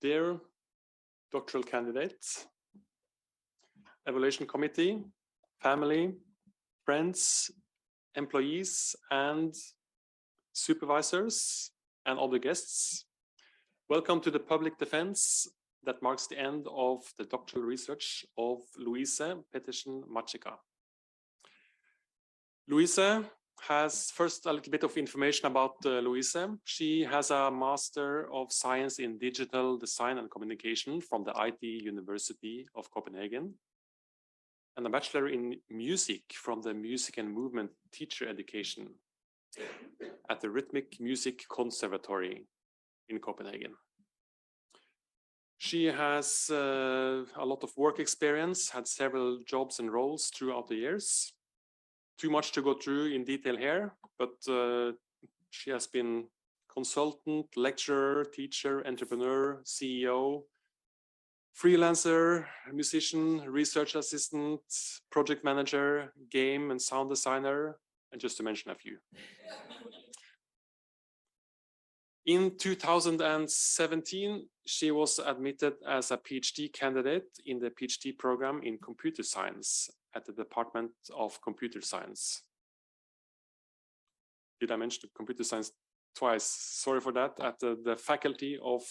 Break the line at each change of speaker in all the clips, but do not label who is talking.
Dear doctoral candidates, evaluation committee, family, friends, employees, and supervisors, and other guests, welcome to the public defense that marks the end of the doctoral research of Louise Petersen Machika. Louise has first a little bit of information about Louise. She has a Master of Science in Digital Design and Communication from the IT University of Copenhagen, and a Bachelor in Music from the Music and Movement Teacher Education at the Rhythmic Music Conservatory in Copenhagen. She has a lot of work experience, had several jobs and roles throughout the years. Too much to go through in detail here, but she has been consultant, lecturer, teacher, entrepreneur, CEO, freelancer, musician, research assistant, project manager, game and sound designer, and just to mention a few. In 2017, she was admitted as a PhD candidate in the PhD program in computer science at the Department of Computer Science. Did I mention computer science twice? Sorry for that. At the Faculty of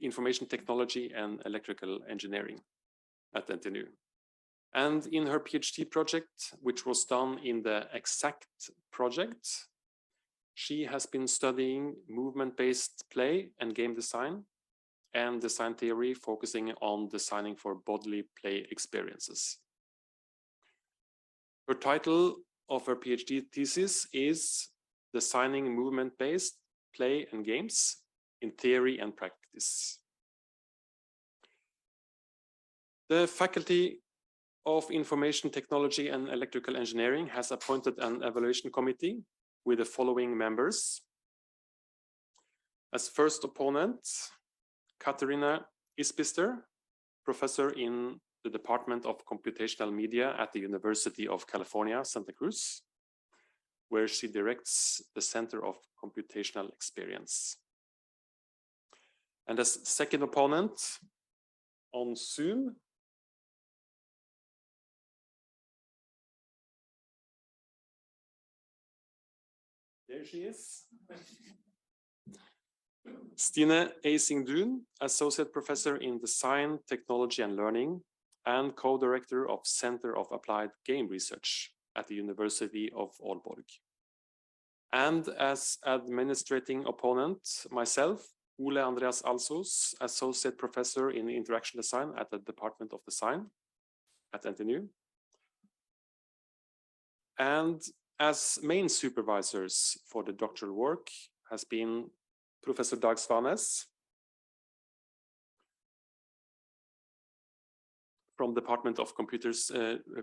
Information Technology and Electrical Engineering at NTNU. And in her PhD project, which was done in the EXACT project, she has been studying movement-based play and game design and design theory, focusing on designing for bodily play experiences. Her title of her PhD thesis is Designing Movement-Based Play and Games in Theory and Practice. The Faculty of Information Technology and Electrical Engineering has appointed an evaluation committee with the following members. As first opponent, Katarina Ispister, professor in the Department of Computational Media at the University of California, Santa Cruz, where she directs the Center of Computational Experience. And as second opponent on Zoom, there she is. Stine Eising-Dun, Associate Professor in Design, Technology and Learning, and Co-Director of Center of Applied Game Research at the University of Aalborg. And as administrating opponent, myself, Ole Andreas Alsos, Associate Professor in Interaction Design at the Department of Design at NTNU. And as main supervisors for the doctoral work has been Professor Dag Svanes from Department of Computers,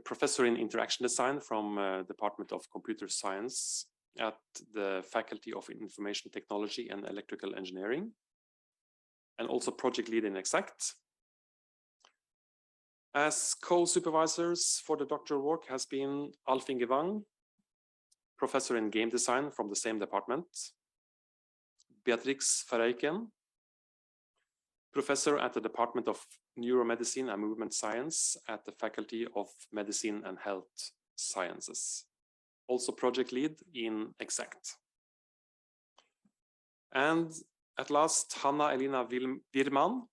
Professor in Interaction Design from Department of Computer Science at the Faculty of Information Technology and Electrical Engineering, and also project lead in EXACT. As co-supervisors for the doctoral work has been Alf Inge Wang, Professor in Game Design from the same department, Beatrix Verreyken, Professor at the Department of Neuromedicine and Movement Science at the Faculty of Medicine and Health Sciences, also project lead in EXACT. And at last, Hanna Elina Wirman,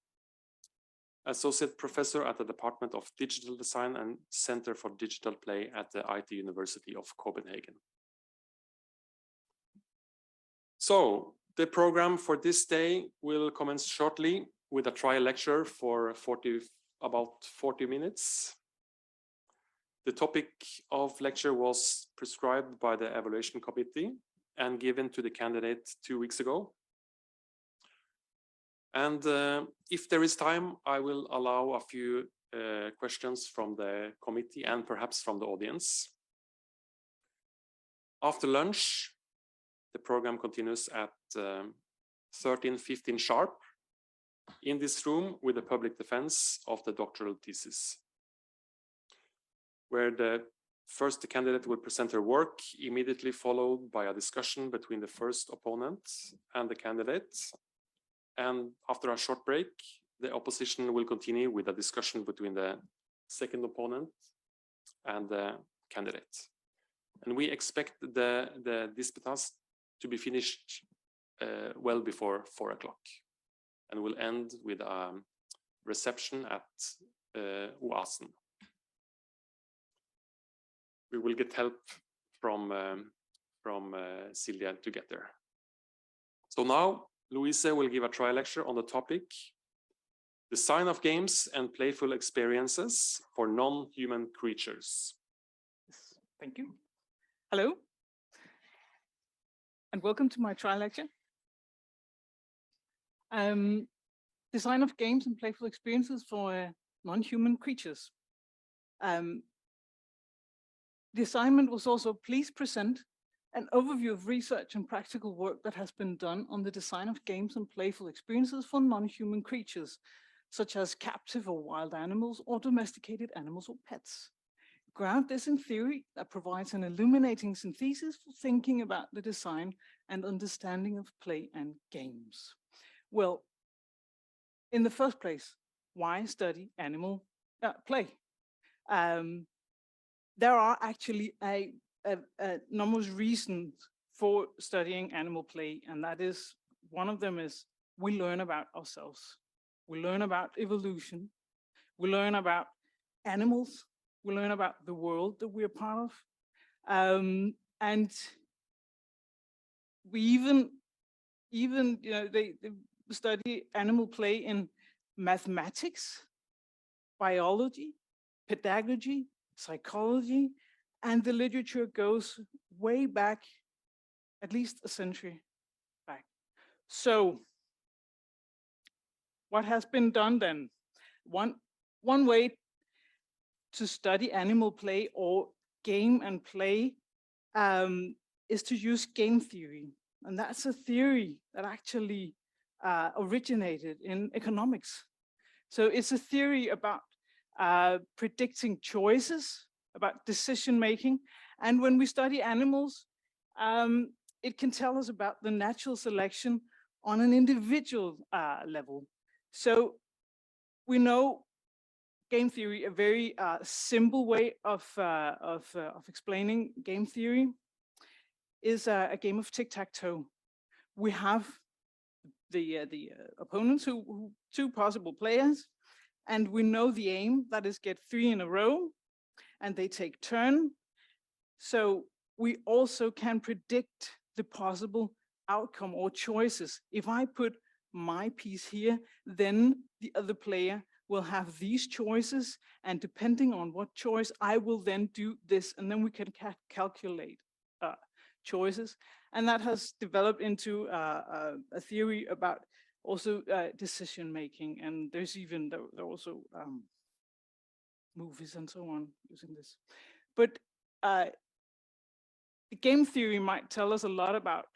Associate Professor at the Department of Digital Design and Center for Digital Play at the IT University of Copenhagen. So the program for this day will commence shortly with a trial lecture for about 40 minutes. The topic of lecture was prescribed by the evaluation committee and given to the candidate 2 weeks ago. And if there is time, I will allow a few questions from the committee and perhaps from the audience. After lunch, the program continues at 13:15 sharp in this room with the public defense of the doctoral thesis, where the candidate will present her work, immediately followed by a discussion between the first opponent and the candidate, And after a short break, the opposition will continue with a discussion between the second opponent and the candidate. And we expect the disputas to be finished well before 4 o'clock. And we'll end with a reception at Oasen. We will get help from Silja to get there. So now Louise will give a trial lecture on the topic Design of Games and Playful Experiences for Non-Human Creatures.
Yes, thank you. Hello, and welcome to my trial lecture. Design of Games and Playful Experiences for Non-Human Creatures. The assignment was also, please present an overview of research and practical work that has been done on the design of games and playful experiences for non-human creatures, such as captive or wild animals or domesticated animals or pets. Ground this in theory that provides an illuminating synthesis for thinking about the design and understanding of play and games. Well, in the first place, why study animal play? There are actually a numerous reasons for studying animal play, and that is, one of them is we learn about ourselves. We learn about evolution. We learn about animals. We learn about the world that we're part of. And we even they study animal play in mathematics, biology, pedagogy, psychology, and the literature goes way back, at least a century back. So what has been done then? One way to study animal play or game and play is to use game theory. And that's a theory that actually originated in economics. So it's a theory about predicting choices, about decision making. And when we study animals, it can tell us about the natural selection on an individual level. So we know game theory, a very simple way of explaining game theory is a game of tic-tac-toe. We have the opponents, who two possible players, and we know the aim, that is get 3 in a row, and they take turn. So we also can predict the possible outcome or choices. If I put my piece here, then the other player will have these choices, and depending on what choice, I will then do this, and then we can calculate choices. And that has developed into a theory about also decision making, and there's even there are also movies and so on using this. But the game theory might tell us a lot about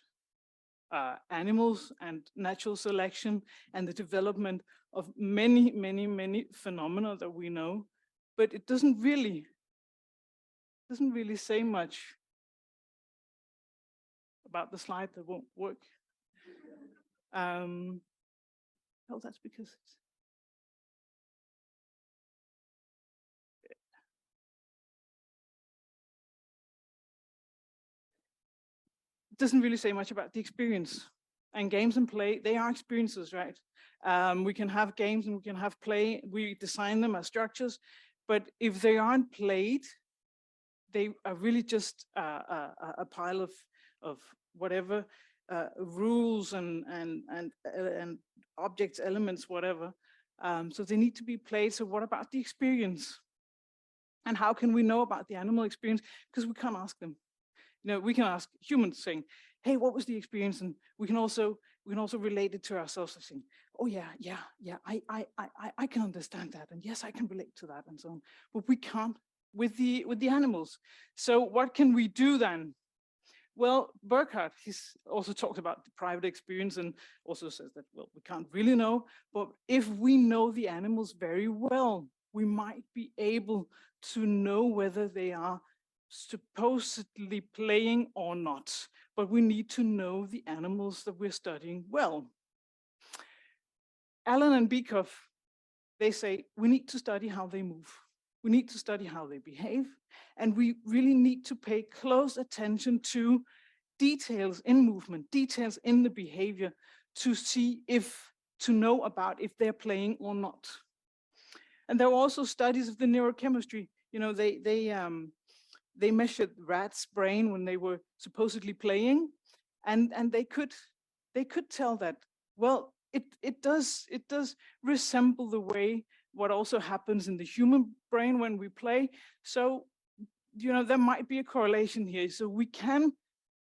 animals and natural selection and the development of many phenomena that we know, but it doesn't really say much about the slide that won't work. Oh, that's because it doesn't really say much about the experience. And games and play, they are experiences, right? We can have games and we can have play. We design them as structures, but if they aren't played, they are really just a pile of whatever rules and objects, elements, whatever. So they need to be played. So what about the experience? And how can we know about the animal experience? Because we can't ask them. You know, we can ask humans saying, hey, what was the experience? And we can also relate it to ourselves, saying, oh yeah, I can understand that. And yes, I can relate to that and so on. But we can't with the animals. So what can we do then? Well, Burkhardt, he's also talked about the private experience and also says that, well, we can't really know, but if we know the animals very well, we might be able to know whether they are supposedly playing or not, but we need to know the animals that we're studying well. Allen and Bekoff, they say, we need to study how they move. We need to study how they behave. And we really need to pay close attention to details in movement, details in the behavior to see to know about if they're playing or not. And there were also studies of the neurochemistry. You know, they measured rats' brain when they were supposedly playing, and they could tell that, well, it does resemble the way what also happens in the human brain when we play. So, you know, there might be a correlation here. So we can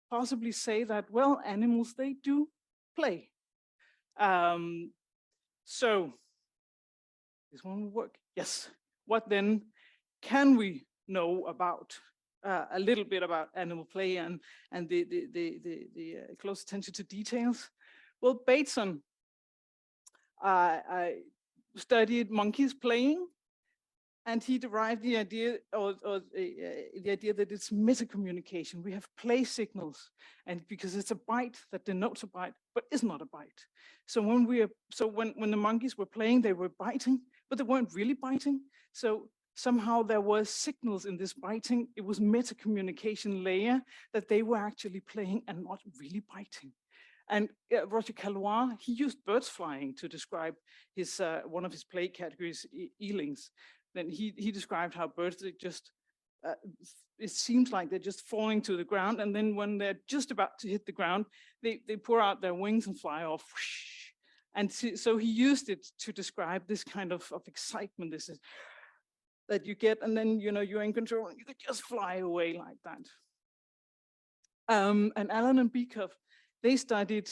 possibly say that, well, animals, they do play. So this one will work. Yes. What then can we know about a little bit about animal play and the close attention to details? Well, Bateson studied monkeys playing, and he derived the idea, the idea that it's metacommunication. We have play signals, and because it's a bite that denotes a bite, but is not a bite. So when when the monkeys were playing, they were biting, but they weren't really biting. So somehow there was signals in this biting. It was metacommunication layer that they were actually playing and not really biting. And Roger Calois, he used birds flying to describe his one of his play categories, eelings. Then he described how birds, they just, it seems like they're just falling to the ground, and then when they're just about to hit the ground, they pour out their wings and fly off. And so he used it to describe this kind of excitement, this is that you get, and then, you know, you're in control and you could just fly away like that. And Allen and Bekoff, they studied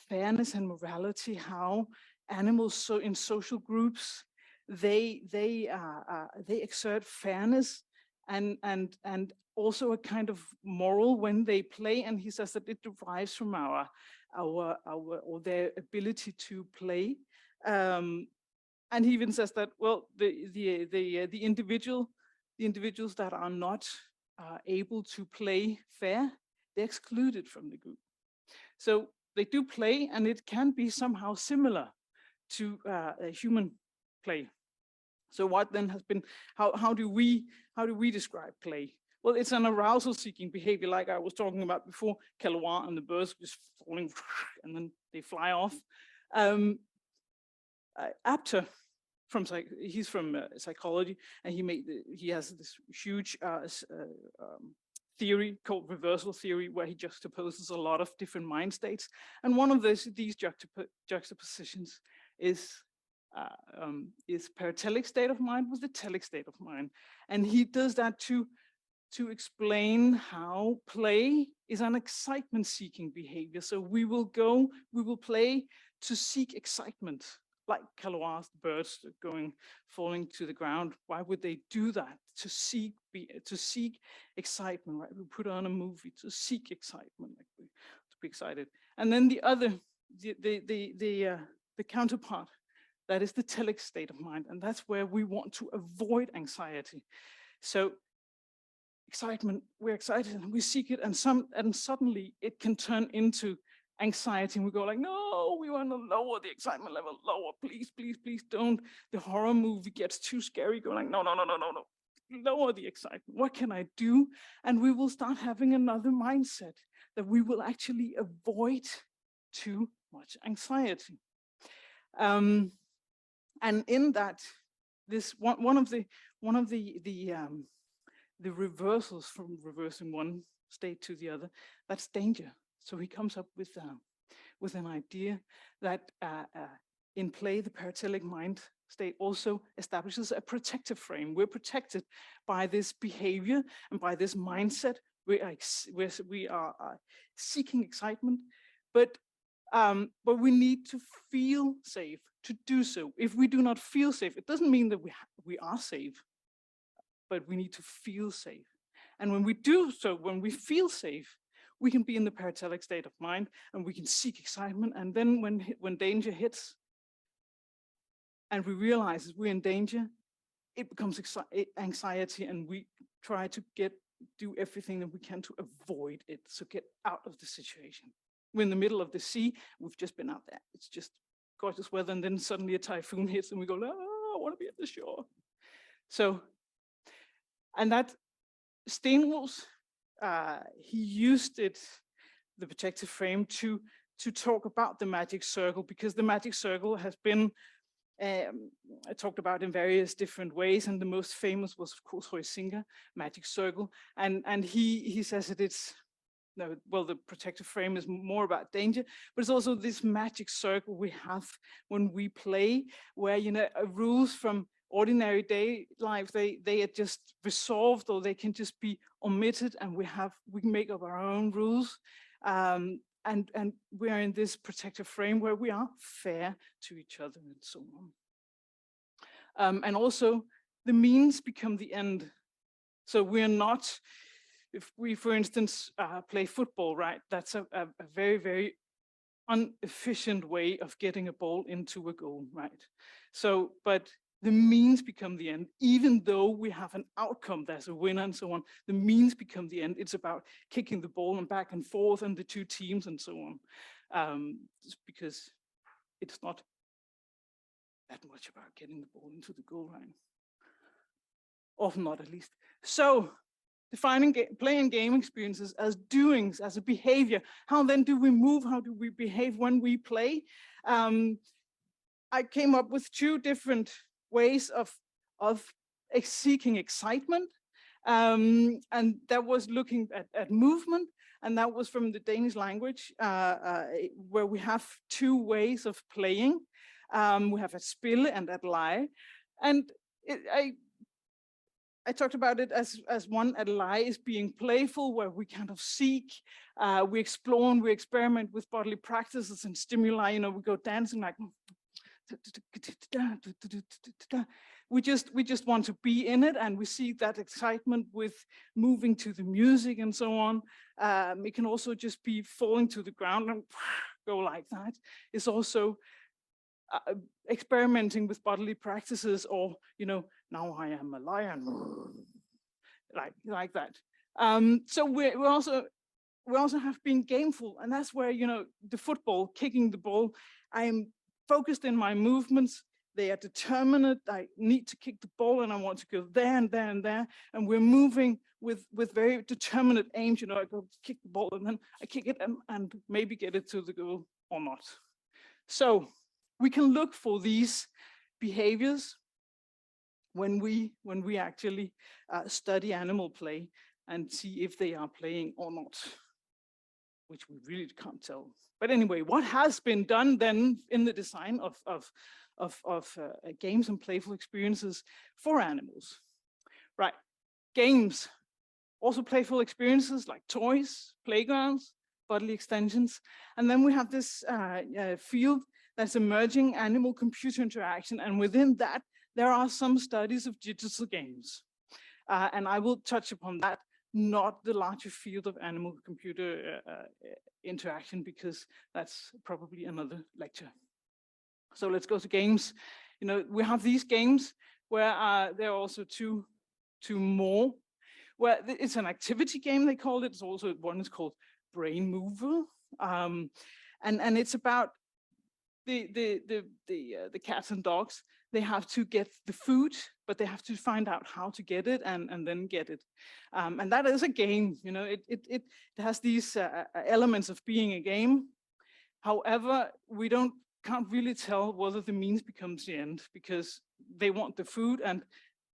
fairness and morality, how animals, so in social groups, they exert fairness and also a kind of moral when they play. And he says that it derives from or their ability to play. And he even says that, well, the individuals that are not able to play fair, they're excluded from the group. So they do play, and it can be somehow similar to a human play. So what then has been, how do we describe play? Well, it's an arousal-seeking behavior, like I was talking about before. Calois and the birds just falling, and then they fly off. Apter, he's from psychology, and he has this huge theory called reversal theory, where he juxtaposes a lot of different mind states. And one of these juxtapositions is paratelic state of mind with the telic state of mind. And he does that to explain how play is an excitement-seeking behavior. So we will play to seek excitement, like Calois, birds falling to the ground. Why would they do that? To seek excitement, right? We put on a movie to seek excitement, like to be excited. And then the counterpart, that is the telic state of mind, and that's where we want to avoid anxiety. So excitement, we're excited and we seek it, and suddenly it can turn into anxiety, and we go like, no, we want to lower the excitement level, lower, please, please, please don't. The horror movie gets too scary, go like, no, lower the excitement. What can I do? And we will start having another mindset that we will actually avoid too much anxiety. And in that, this one of the reversals from reversing one state to the other, that's danger. So he comes up with an idea that in play, the paratelic mind state also establishes a protective frame. We're protected by this behavior and by this mindset. We are seeking excitement, but we need to feel safe to do so. If we do not feel safe, it doesn't mean that we are safe, but we need to feel safe. And when we do so, when we feel safe, we can be in the paratelic state of mind, and we can seek excitement. And then when danger hits, and we realize we're in danger, it becomes anxiety, and we try to do everything that we can to avoid it, so get out of the situation. We're in the middle of the sea, we've just been out there, it's just gorgeous weather, and then suddenly a typhoon hits and we go, oh, I want to be at the shore. So, and that Steenros, he used the protective frame to talk about the magic circle, because the magic circle has been talked about in various different ways, and the most famous was, of course, Huizinga magic circle, and he says that it's well, the protective frame is more about danger, but it's also this magic circle we have when we play, where, you know, rules from ordinary day life, they are just resolved, or they can just be omitted, and we can make up our own rules. And we are in this protective frame where we are fair to each other and so on. And also the means become the end. So we're not, if we, for instance, play football, right? That's a very, very inefficient way of getting a ball into a goal, right? So, but the means become the end, even though we have an outcome, there's a winner and so on, the means become the end. It's about kicking the ball and back and forth and the two teams and so on. Just because it's not that much about getting the ball into the goal line. Often not, at least. So, defining play and game experiences as doings, as a behavior. How then do we move? How do we behave when we play? I came up with 2 different ways of seeking excitement. And that was looking at movement, and that was from the Danish language, where we have 2 ways of playing. We have at spille and at lie. And I talked about it as one at lie is being playful, where we kind of seek, we explore and we experiment with bodily practices and stimuli. You know, we go dancing like, we just want to be in it, and we see that excitement with moving to the music and so on. It can also just be falling to the ground and go like that. It's also experimenting with bodily practices, or, you know, now I am a lion, like that. So we also have been gameful, and that's where, you know, the football, kicking the ball, I'm focused in my movements. They are determinate. I need to kick the ball, and I want to go there and there and there. And we're moving with very determinate aims. You know, I go kick the ball, and then I kick it and maybe get it to the goal or not. So we can look for these behaviors when we actually study animal play and see if they are playing or not, which we really can't tell. But anyway, what has been done then in the design of games and playful experiences for animals? Right, games, also playful experiences like toys, playgrounds, bodily extensions. And then we have this field that's emerging, animal-computer interaction. And within that, there are some studies of digital games. And I will touch upon that, not the larger field of animal-computer interaction, because that's probably another lecture. So let's go to games. You know, we have these games where there are also two more, where it's an activity game, they call it. It's also one is called Brain Mover. And it's about the cats and dogs. They have to get the food, but they have to find out how to get it and then get it. And that is a game. You know, it has these elements of being a game. However, we can't really tell whether the means becomes the end, because they want the food, and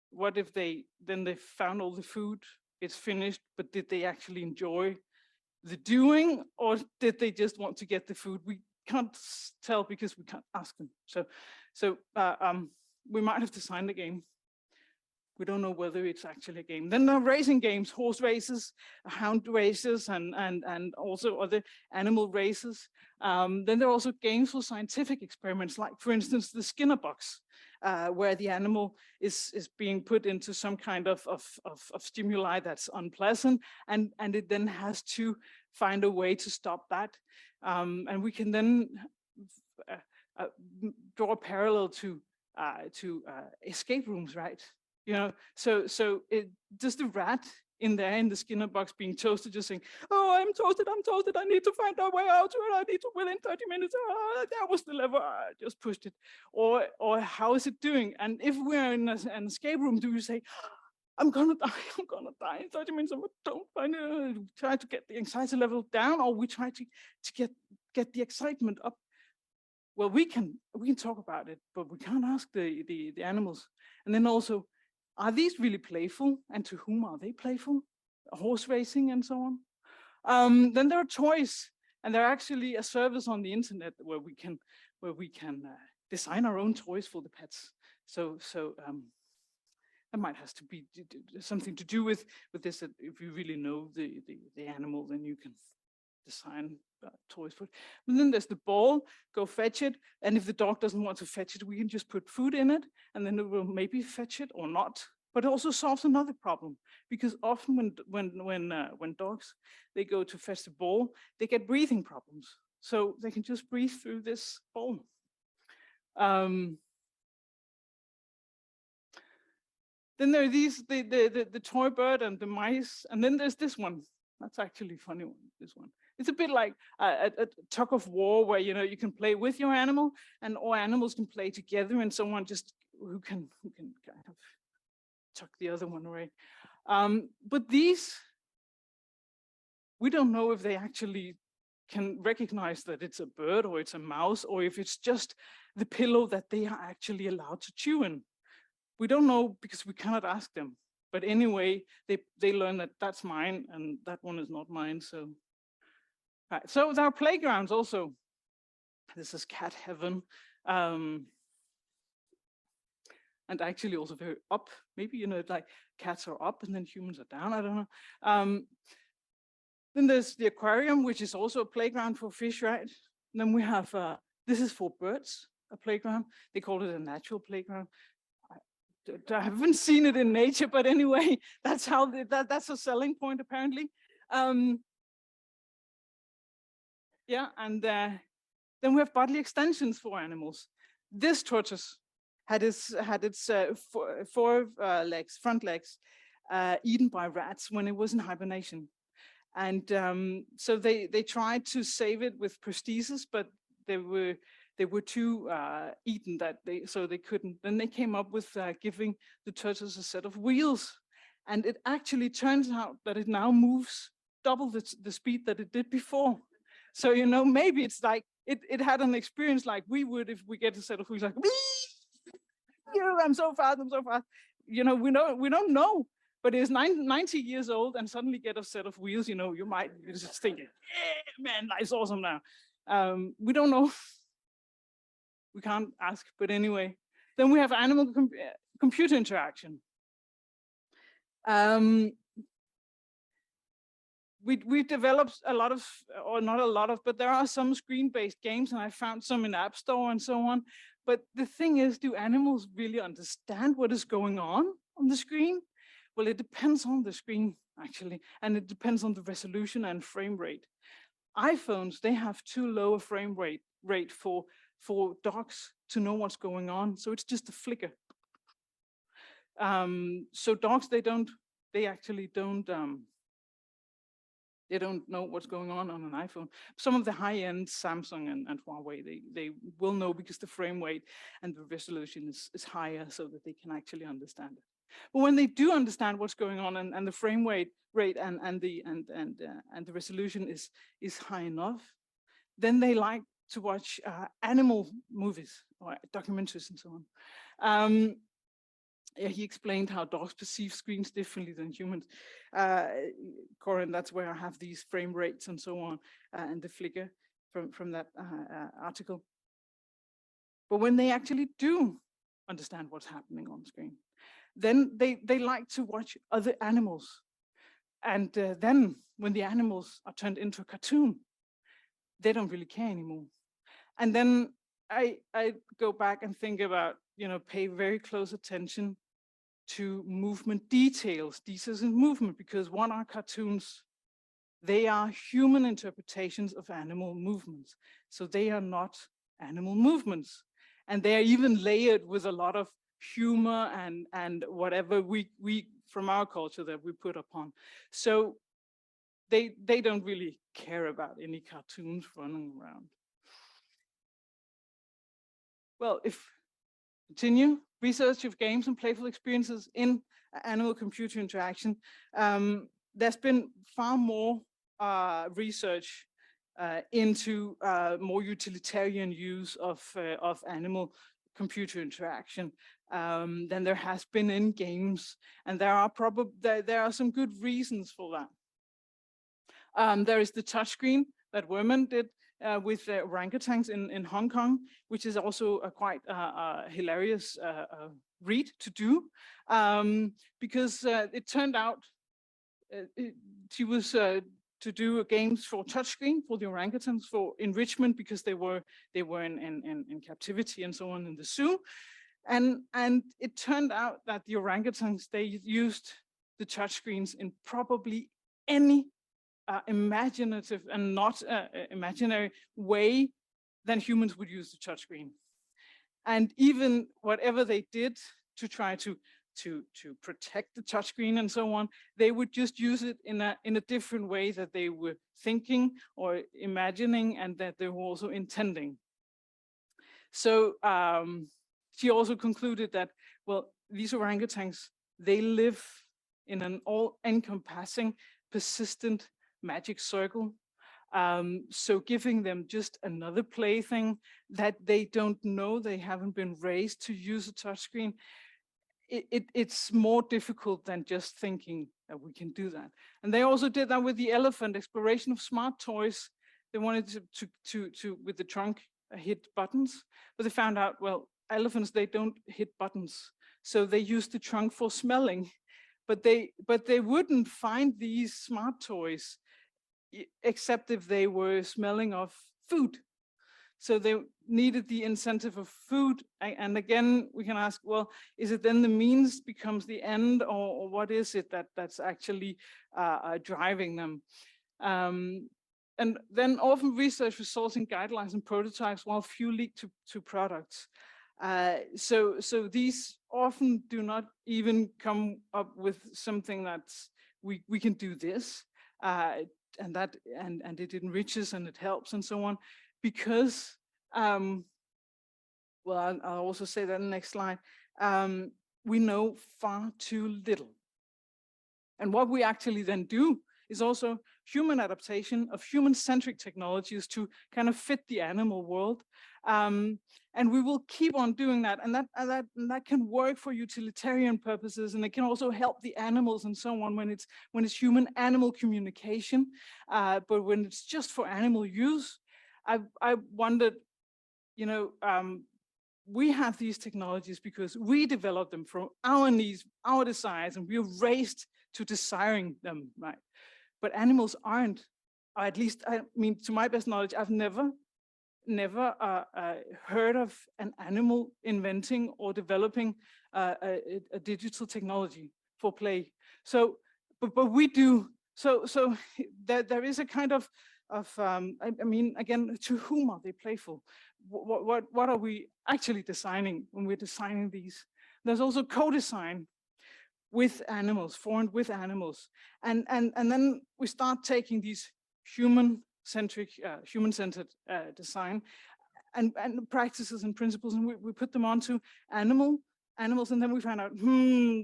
what if they found all the food, it's finished, but did they actually enjoy the doing, or did they just want to get the food? We can't tell because we can't ask them. So we might have designed the game. We don't know whether it's actually a game. Then there are racing games, horse races, hound races, and also other animal races. Then there are also games for scientific experiments, like, for instance, the Skinner box, where the animal is being put into some kind of stimuli that's unpleasant, and it then has to find a way to stop that. And we can then draw a parallel to escape rooms, right? You know, so does the rat in there in the Skinner box being toasted, just saying, oh, I'm toasted, I need to find a way out, I need to within 30 minutes, that was the lever, I just pushed it. Or how is it doing? And if we're in an escape room, do you say, I'm gonna die in 30 minutes, don't try to get the anxiety level down, or we try to get the excitement up? Well, we can talk about it, but we can't ask the animals. And then also, are these really playful? And to whom are they playful? Horse racing and so on. Then there are toys, and there are actually a service on the internet where we can design our own toys for the pets. So that might have to be something to do with this. That if you really know the animal, then you can design toys for it. And then there's the ball, go fetch it. And if the dog doesn't want to fetch it, we can just put food in it, and then it will maybe fetch it or not. But it also solves another problem, because often when dogs, they go to fetch the ball, they get breathing problems. So they can just breathe through this ball. Then there are these, the toy bird and the mice, and then there's this one. That's actually a funny one, this one. It's a bit like a tug of war where, you can play with your animal, and all animals can play together, and someone just who can kind of tuck the other one away. But these, we don't know if they actually can recognize that it's a bird or it's a mouse, or if it's just the pillow that they are actually allowed to chew in. We don't know because we cannot ask them. But anyway, they learn that that's mine and that one is not mine. So, right. So there are playgrounds also. This is cat heaven. And actually also very up. Maybe, like cats are up and then humans are down. I don't know. Then there's the aquarium, which is also a playground for fish, right? And then we have, this is for birds, a playground. They call it a natural playground. I haven't seen it in nature, but anyway, that's how that's a selling point apparently. Yeah, and then we have bodily extensions for animals. This tortoise had its front legs, eaten by rats when it was in hibernation, and so they tried to save it with prosthesis, but they were too eaten so they couldn't. Then they came up with giving the tortoise a set of wheels, and it actually turns out that it now moves double the speed that it did before. So maybe it's like it had an experience like we would if we get a set of wheels, like, I'm so fast. We don't know, but it's 90 years old and suddenly get a set of wheels. You might just think, yeah, man, that's awesome now. We don't know. We can't ask, but anyway. Then we have animal computer interaction. We've developed a lot of, or not a lot of, but there are some screen-based games, and I found some in App Store and so on. But the thing is, do animals really understand what is going on the screen? Well, it depends on the screen, actually, and it depends on the resolution and frame rate. iPhones, they have too low a frame rate for dogs to know what's going on. So it's just a flicker. So dogs, they actually don't know what's going on an iPhone. Some of the high-end Samsung and Huawei, they will know because the frame rate and the resolution is higher, so that they can actually understand it. But when they do understand what's going on, and the frame rate and the resolution is high enough, then they like to watch animal movies or documentaries and so on. Yeah, he explained how dogs perceive screens differently than humans. Corin, that's where I have these frame rates and so on, and the flicker from that article. But when they actually do understand what's happening on screen, then they like to watch other animals. And then when the animals are turned into a cartoon, they don't really care anymore. And then I go back and think about, pay very close attention to movement details. This isn't movement, because what are cartoons? They are human interpretations of animal movements. So they are not animal movements. And they are even layered with a lot of humor and whatever we from our culture that we put upon. So they don't really care about any cartoons running around. Well, if continue research of games and playful experiences in animal-computer interaction, there's been far more research into more utilitarian use of animal-computer interaction than there has been in games, and there are some good reasons for that. There is the touchscreen that Werman did with orangutans in Hong Kong, which is also a quite hilarious read to do, because it turned out she was to do games for touchscreen for the orangutans for enrichment, because they were in captivity and so on in the zoo, and it turned out that the orangutans, they used the touchscreens in probably any imaginative and not imaginary way than humans would use the touchscreen. And even whatever they did to try to protect the touchscreen and so on, they would just use it in a different way that they were thinking or imagining, and that they were also intending. So she also concluded that, well, these orangutans, they live in an all-encompassing, persistent magic circle. So giving them just another plaything that they don't know, they haven't been raised to use a touchscreen, it's more difficult than just thinking that we can do that. And they also did that with the elephant exploration of smart toys. They wanted to with the trunk hit buttons, but they found out, well, elephants, they don't hit buttons. So they used the trunk for smelling, but they wouldn't find these smart toys except if they were smelling of food. So they needed the incentive of food. And again, we can ask, well, is it then the means becomes the end, or what is it that's actually driving them? And then often research results in guidelines and prototypes, while few lead to products. So these often do not even come up with something that's, we can do this, and it enriches and it helps and so on, because, well, I'll also say that in the next slide, we know far too little. And what we actually then do is also human adaptation of human-centric technologies to kind of fit the animal world. And we will keep on doing that, and that can work for utilitarian purposes, and it can also help the animals and so on when it's human-animal communication. But when it's just for animal use, I wondered, you know, we have these technologies because we developed them from our needs, our desires, and we're raised to desiring them, right? But animals aren't, or at least, I mean, to my best knowledge, I've never heard of an animal inventing or developing a digital technology for play. So, but we do. So there is a kind of I mean, again, to whom are they playful? What are we actually designing when we're designing these? There's also co-design with animals, formed with animals, and then we start taking these human-centric, human-centered design and practices and principles, and we put them onto animals, and then we find out,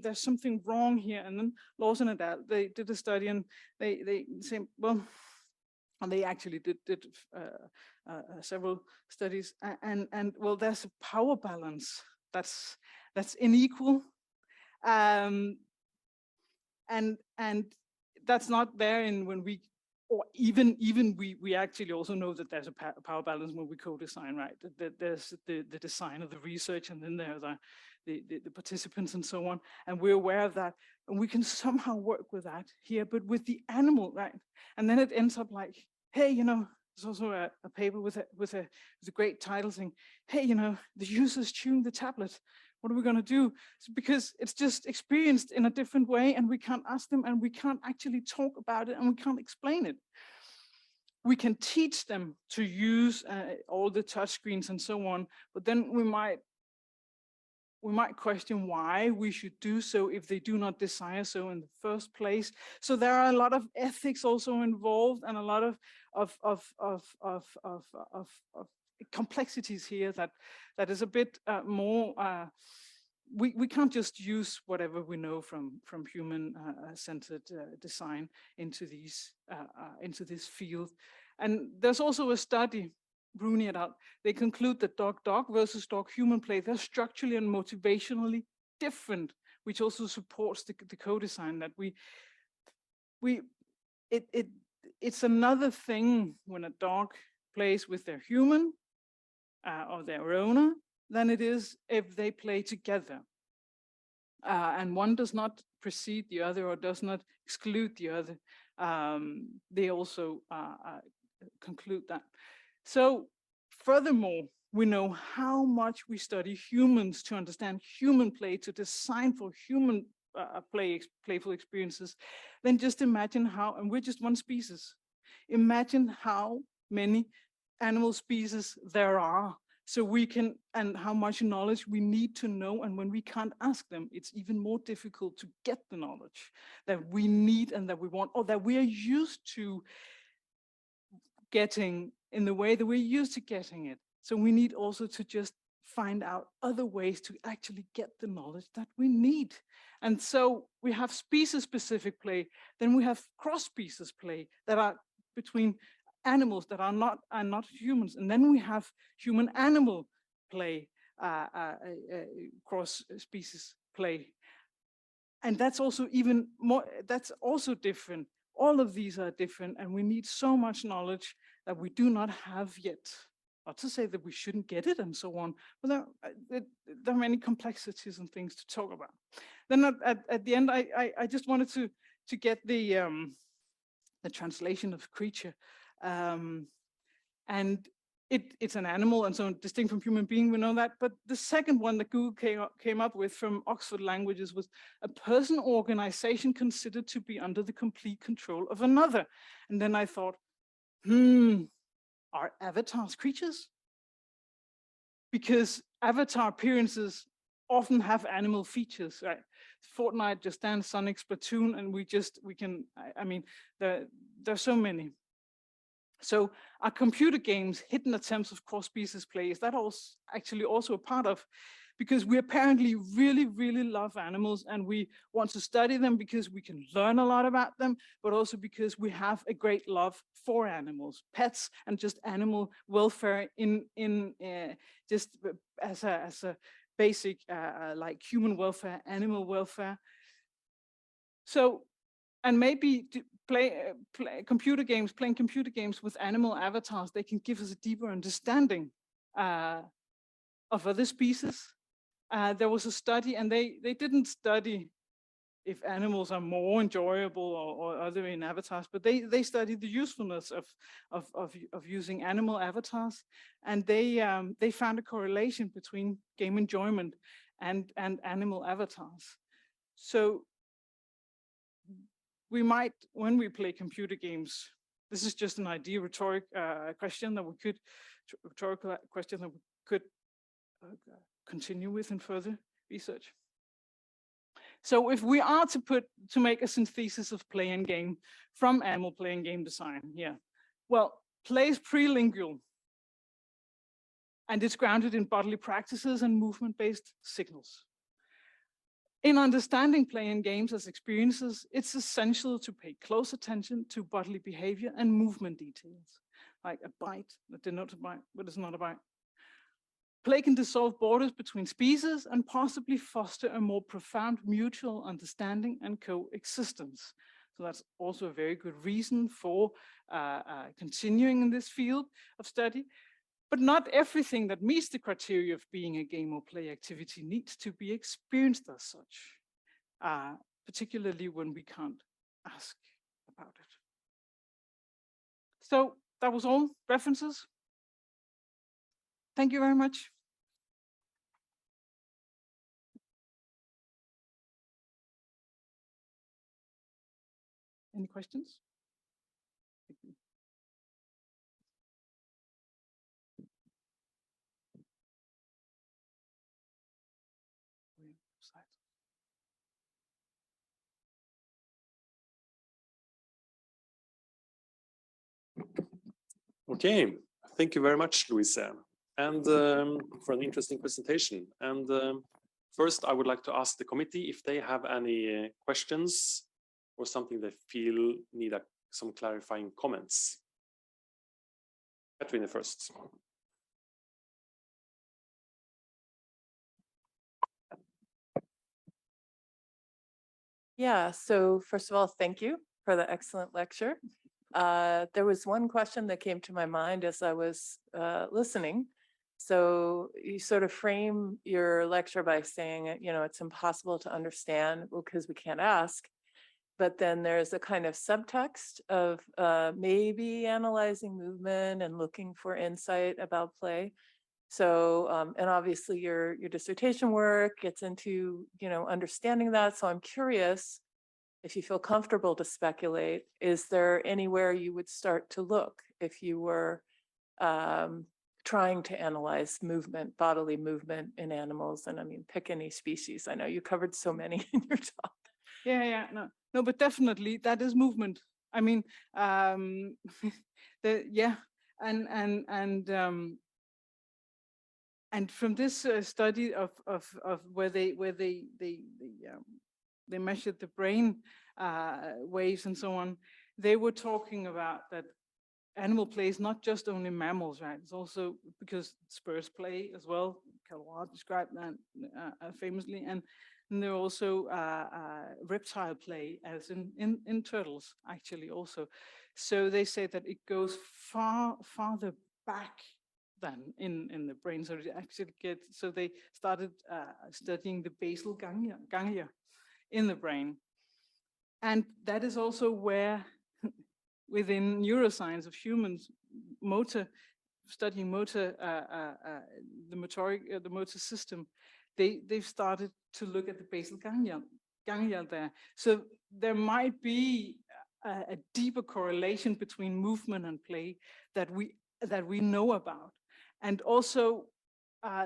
there's something wrong here. And then Lawson and Adele, they did a study, and they say, well, and they actually did several studies, and well, there's a power balance that's unequal, and that's not there in when we, or even we actually also know that there's a power balance when we co-design, right? There's the design of the research, and then there are the participants and so on, and we're aware of that, and we can somehow work with that here, but with the animal, right? And then it ends up like, hey, you know, there's also a paper with a great title saying, hey, you know, the user's chewing the tablet. What are we going to do? It's because it's just experienced in a different way, and we can't ask them, and we can't actually talk about it, and we can't explain it. We can teach them to use all the touch screens and so on, but then we might we might question why we should do so if they do not desire so in the first place. So there are a lot of ethics also involved, and a lot of complexities here that is a bit more. We can't just use whatever we know from human-centered design into this field. And there's also a study, Rooney et al. They conclude that dog-dog versus dog-human play, they're structurally and motivationally different, which also supports the co-design that it's another thing when a dog plays with their human or their owner than it is if they play together. And one does not precede the other or does not exclude the other. They also conclude that. So furthermore, we know how much we study humans to understand human play, to design for human playful experiences. Then just imagine how, and we're just one species, imagine how many animal species there are. So we can, and how much knowledge we need to know. And when we can't ask them, it's even more difficult to get the knowledge that we need and that we want, or that we are used to getting in the way that we're used to getting it. So we need also to just find out other ways to actually get the knowledge that we need. And so we have species-specific play, then we have cross-species play that are between animals that are not humans, and then we have human-animal play, cross-species play. And that's also even more, that's also different. All of these are different, and we need so much knowledge that we do not have yet. Not to say that we shouldn't get it and so on, but there are many complexities and things to talk about. Then at the end, I just wanted to get the translation of creature. And it's an animal, and so distinct from human being, we know that. But the second one that Google came up with from Oxford Languages was a person or organization considered to be under the complete control of another. And then I thought, are avatars creatures? Because avatar appearances often have animal features, right? Fortnite, Just Dance, Sonic, Splatoon, and I mean, there are so many. So our computer games, hidden attempts of cross-species play, is that actually also a part of? Because we apparently really, really love animals, and we want to study them because we can learn a lot about them, but also because we have a great love for animals, pets, and just animal welfare just as a basic like human welfare, animal welfare. So, and maybe playing computer games with animal avatars, they can give us a deeper understanding of other species. There was a study, and they didn't study if animals are more enjoyable or other in avatars, but they studied the usefulness of using animal avatars, and they found a correlation between game enjoyment and animal avatars. So we might, when we play computer games, this is just an idea, rhetorical question that we could continue with in further research. So if we are to make a synthesis of play and game from animal play and game design, well, play is prelingual, and it's grounded in bodily practices and movement-based signals. In understanding play and games as experiences, it's essential to pay close attention to bodily behavior and movement details, like a bite that denotes a bite, but it's not a bite. Play can dissolve borders between species and possibly foster a more profound mutual understanding and coexistence. So that's also a very good reason for continuing in this field of study. But not everything that meets the criteria of being a game or play activity needs to be experienced as such, particularly when we can't ask about it. So that was all references. Thank you very much. Any questions?
Okay, thank you very much, Louisa, and for an interesting presentation. And first, I would like to ask the committee if they have any questions or something they feel need some clarifying comments. Katrine first.
Yeah, so first of all, thank you for the excellent lecture. There was one question that came to my mind as I was listening. So you sort of frame your lecture by saying, you know, it's impossible to understand because we can't ask. But then there's a kind of subtext of maybe analyzing movement and looking for insight about play. So, and obviously your dissertation work gets into, you know, understanding that. So I'm curious, if you feel comfortable to speculate, is there anywhere you would start to look if you were trying to analyze movement, bodily movement in animals? And I mean, pick any species. I know you covered so many in your talk.
Yeah, no, but definitely that is movement. I mean, and from this study of where they measured the brain waves and so on, they were talking about that animal play is not just only mammals, right? It's also because spurs play as well. Calwar described that famously, and there are also reptile play, as in turtles actually also. So they say that it goes farther back than in the brain. So it actually so they started studying the basal ganglia in the brain. And that is also where within neuroscience of humans, studying motor, the motor system, they've started to look at the basal ganglia there. So there might be a deeper correlation between movement and play that we know about. And also,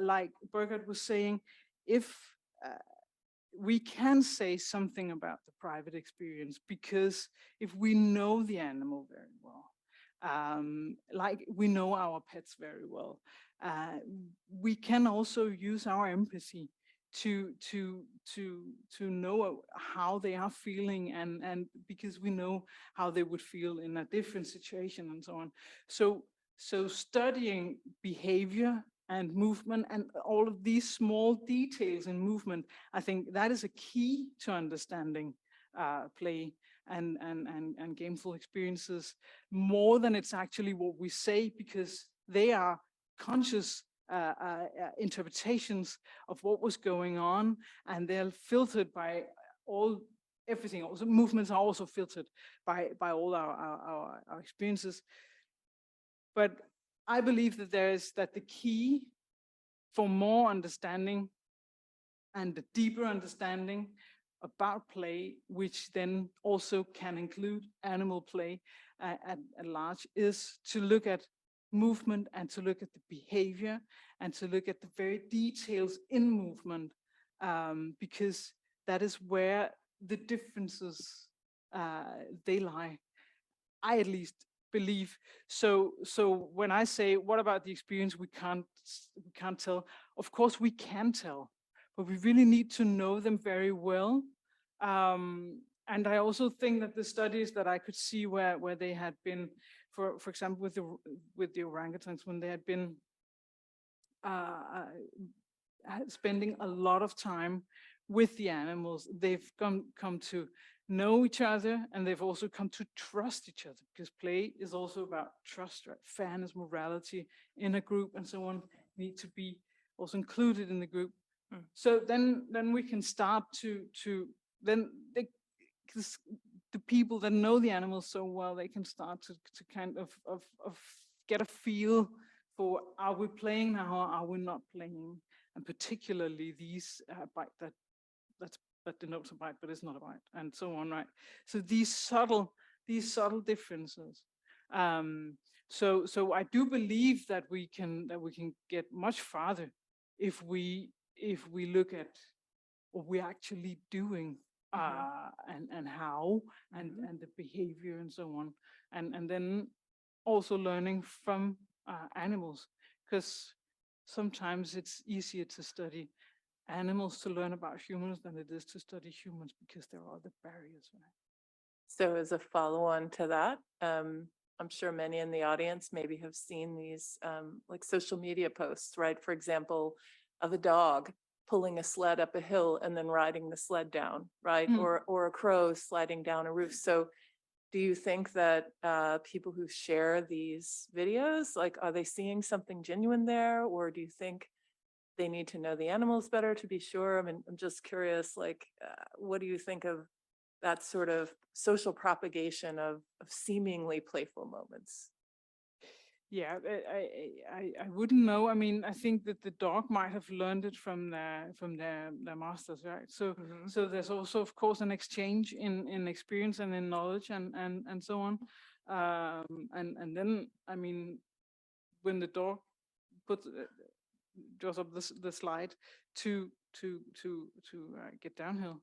like Burkhard was saying, if we can say something about the private experience, because if we know the animal very well, like we know our pets very well, we can also use our empathy to know how they are feeling, and because we know how they would feel in a different situation and so on. So studying behavior and movement and all of these small details in movement, I think that is a key to understanding play and gameful experiences, more than it's actually what we say, because they are conscious interpretations of what was going on, and they're filtered by everything. Also, movements are also filtered by all our experiences. But I believe that the key for more understanding and a deeper understanding about play, which then also can include animal play at large, is to look at movement and to look at the behavior and to look at the very details in movement, because that is where the differences they lie. I at least believe. So when I say, what about the experience we can't tell? Of course we can tell, but we really need to know them very well. And I also think that the studies that I could see where they had been, for example, with the orangutans, when they had been spending a lot of time with the animals, they've come to know each other, and they've also come to trust each other, because play is also about trust, right? Fairness, morality in a group, and so on need to be also included in the group. So then we can start to then the people that know the animals so well, they can start to kind of get a feel for, are we playing now or are we not playing? And particularly these bite that denotes a bite, but it's not a bite, and so on, right? So these subtle differences. So I do believe that we can get much farther if we look at what we're actually doing, and how, and the behavior and so on, and then also learning from animals, because sometimes it's easier to study animals to learn about humans than it is to study humans, because there are other barriers, right?
So as a follow-on to that, I'm sure many in the audience maybe have seen these like social media posts, right? For example, of a dog pulling a sled up a hill and then riding the sled down, right? Or a crow sliding down a roof. So do you think that people who share these videos, like, are they seeing something genuine there? Or do you think they need to know the animals better to be sure? I mean, I'm just curious, like, what do you think of that sort of social propagation of seemingly playful moments?
Yeah, I wouldn't know. I mean, I think that the dog might have learned it from their masters, right? So so there's also, of course, an exchange in experience and in knowledge and so on. And then, I mean, when the dog puts draws up the slide to get downhill,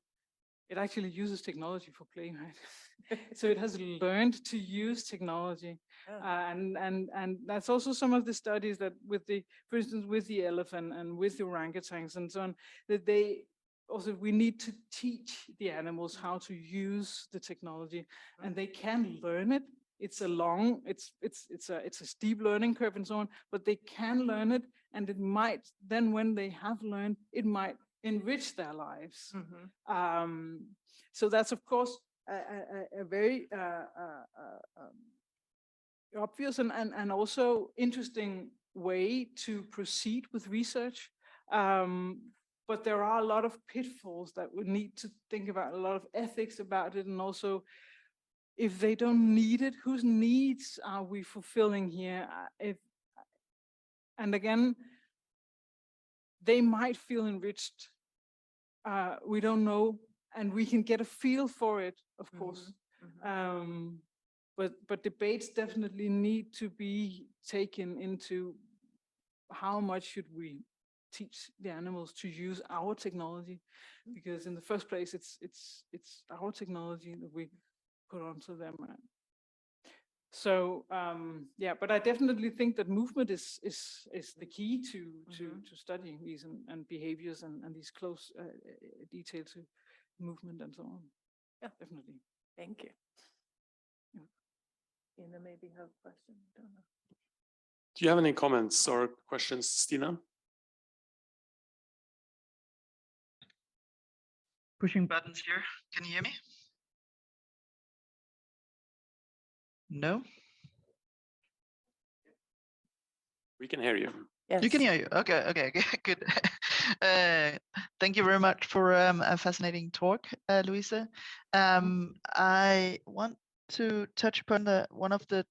it actually uses technology for playing, right? So it has learned to use technology. And that's also some of the studies that with the, for instance, with the elephant and with the orangutans and so on, that they also, we need to teach the animals how to use the technology, and they can learn it. It's a long, it's a steep learning curve and so on, but they can learn it, and it might then, when they have learned, it might enrich their lives. So that's, of course, a very obvious and also interesting way to proceed with research. But there are a lot of pitfalls that we need to think about, a lot of ethics about it, and also, if they don't need it, whose needs are we fulfilling here? And again, they might feel enriched. We don't know, and we can get a feel for it, of course. But debates definitely need to be taken into how much should we teach the animals to use our technology, because in the first place, it's our technology that we put onto them. So yeah, but I definitely think that movement is the key to studying these and behaviors and these close detail to movement and so on.
Yeah,
definitely.
Thank you. Stina, maybe have a question. I don't know.
Do you have any comments or questions, Stina?
Pushing buttons here. Can you hear me? No?
We can hear you.
Yes.
You can hear you. Okay, good. Thank you very much for a fascinating talk, Louisa. I want to touch upon one of the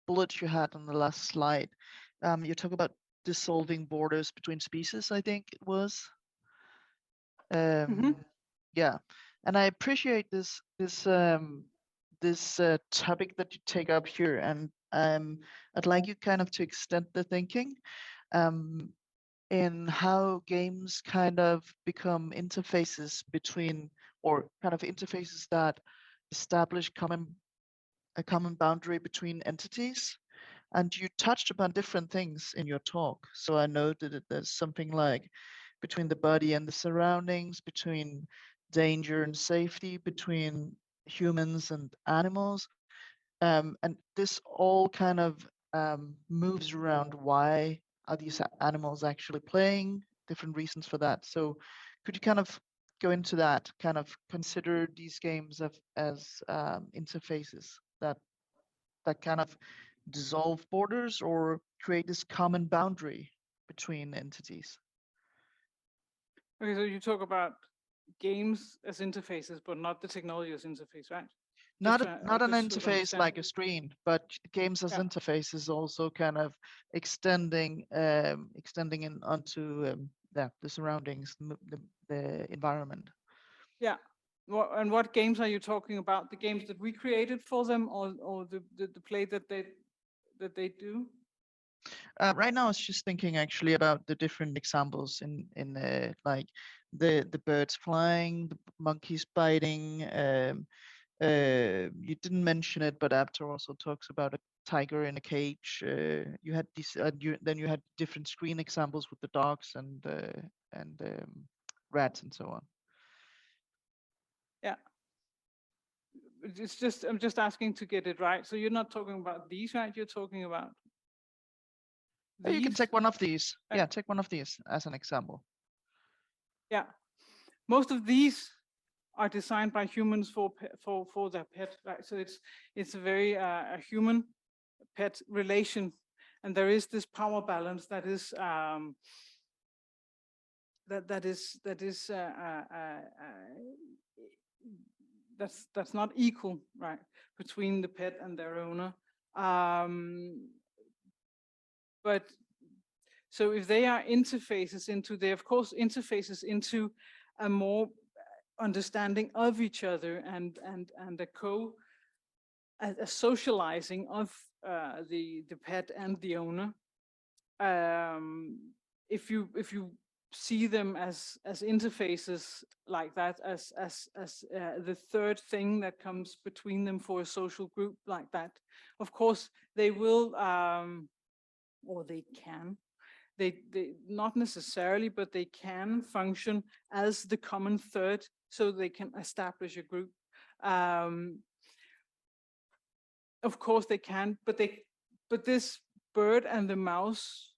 bullets you had on the last slide. You talk about dissolving borders between species, I think it was. Yeah, and I appreciate this topic that you take up here, and I'd like you kind of to extend the thinking in how games kind of become interfaces between, or kind of interfaces that establish a common boundary between entities. And you touched upon different things in your talk. So I noted that there's something like between the body and the surroundings, between danger and safety, between humans and animals. And this all kind of moves around why are these animals actually playing, different reasons for that. So could you kind of go into that, kind of consider these games as interfaces that kind of dissolve borders or create this common boundary between entities?
Okay, so you talk about games as interfaces, but not the technology as interface, right?
Not an interface like a screen, but games as
Yeah.
interfaces also kind of extending in onto the surroundings, the environment.
Yeah. And what games are you talking about? The games that we created for them, or the play that they do?
Right now, I was just thinking actually about the different examples in like the birds flying, the monkeys biting. You didn't mention it, but Aptar also talks about a tiger in a cage. You had these, then you had different screen examples with the dogs and rats and so on.
Yeah. It's just, I'm just asking to get it right. So you're not talking about these, right? You're talking about
You can
these?
take one of these.
Uh,
Yeah, take one of these as an example.
Yeah. Most of these are designed by humans for their pet, right? So it's a very a human pet relation, and there is this power balance that is that's not equal, right, between the pet and their owner. But so if they are interfaces into, they of course interfaces into a more understanding of each other and a socializing of the pet and the owner. If you see them as interfaces like that, as the third thing that comes between them for a social group like that, of course they will or they can. They not necessarily, but they can function as the common third, so they can establish a group. Of course they can, but this bird and the mouse,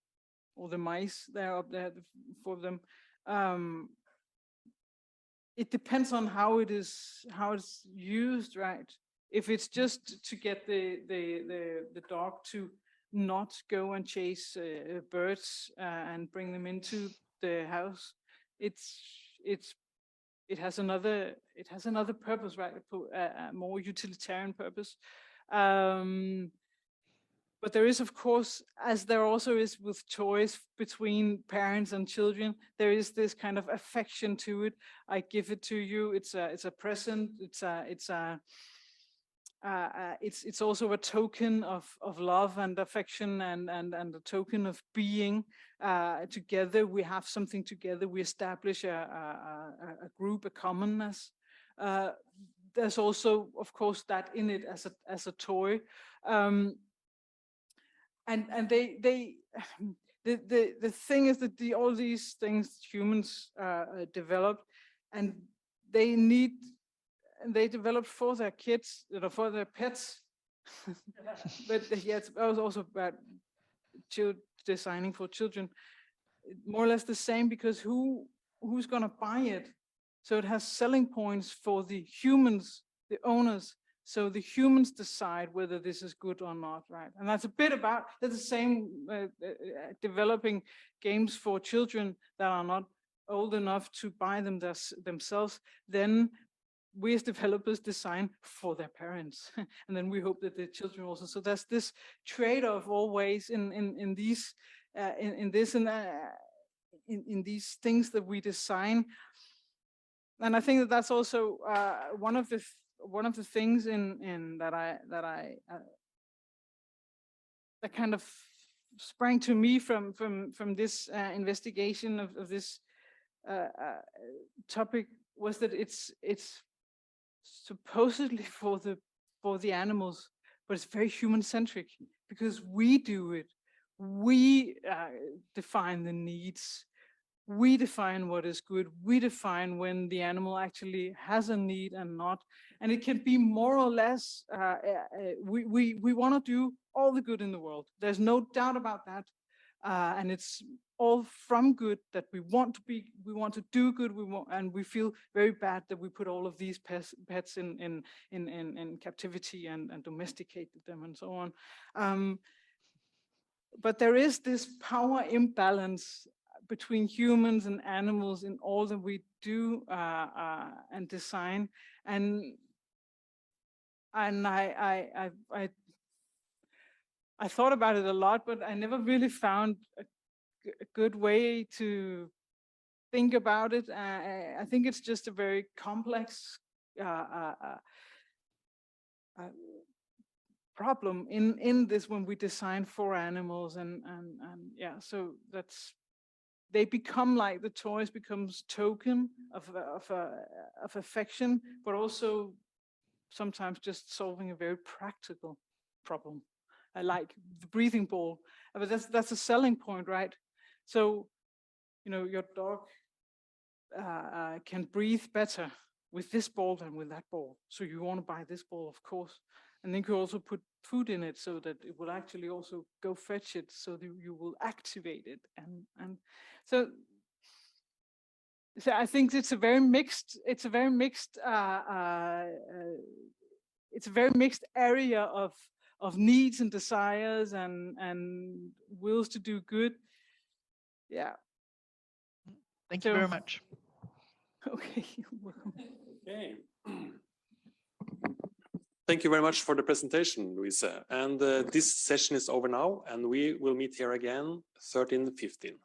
or the mice, they're up there for them. It depends on how it's used, right? If it's just to get the dog to not go and chase birds and bring them into the house, it has another purpose, right? A more utilitarian purpose. But there is, of course, as there also is with toys between parents and children, there is this kind of affection to it. I give it to you. It's a present. It's also a token of love and affection and a token of being together. We have something together. We establish a group, a commonness. There's also, of course, that in it as a toy. And the thing is that all these things humans developed, and they developed for their kids, for their pets. But yeah, it's also about designing for children. More or less the same, because who's gonna buy it? So it has selling points for the humans, the owners. So the humans decide whether this is good or not, right? And that's a bit about, that's the same developing games for children that are not old enough to buy them themselves. Then we as developers design for their parents. And then we hope that the children also. So there's this trade-off always in these, in these things that we design. And I think that that's also one of the things that kind of sprang to me from this investigation of this topic, was that it's supposedly for the animals, but it's very human-centric, because we do it. We define the needs. We define what is good. We define when the animal actually has a need and not. And it can be more or less, we want to do all the good in the world. There's no doubt about that. And it's all from good that we want to do good. And we feel very bad that we put all of these pets in captivity and domesticated them and so on. But there is this power imbalance between humans and animals in all that we do and design. And I thought about it a lot, but I never really found a good way to think about it. I think it's just a very complex problem in this when we design for animals, and yeah, so they become like the toys becomes token of affection, but also sometimes just solving a very practical problem. I like the breathing ball, but that's a selling point, right? So, you know, your dog can breathe better with this ball than with that ball. So you want to buy this ball, of course. And then you also put food in it so that it will actually also go fetch it, so that you will activate it. And so I think it's a very mixed area of needs and desires and wills to do good. Yeah.
Thank you very much.
Okay, you're welcome.
Okay. Thank you very much for the presentation, Louise. And this session is over now, and we will meet here again 13:15.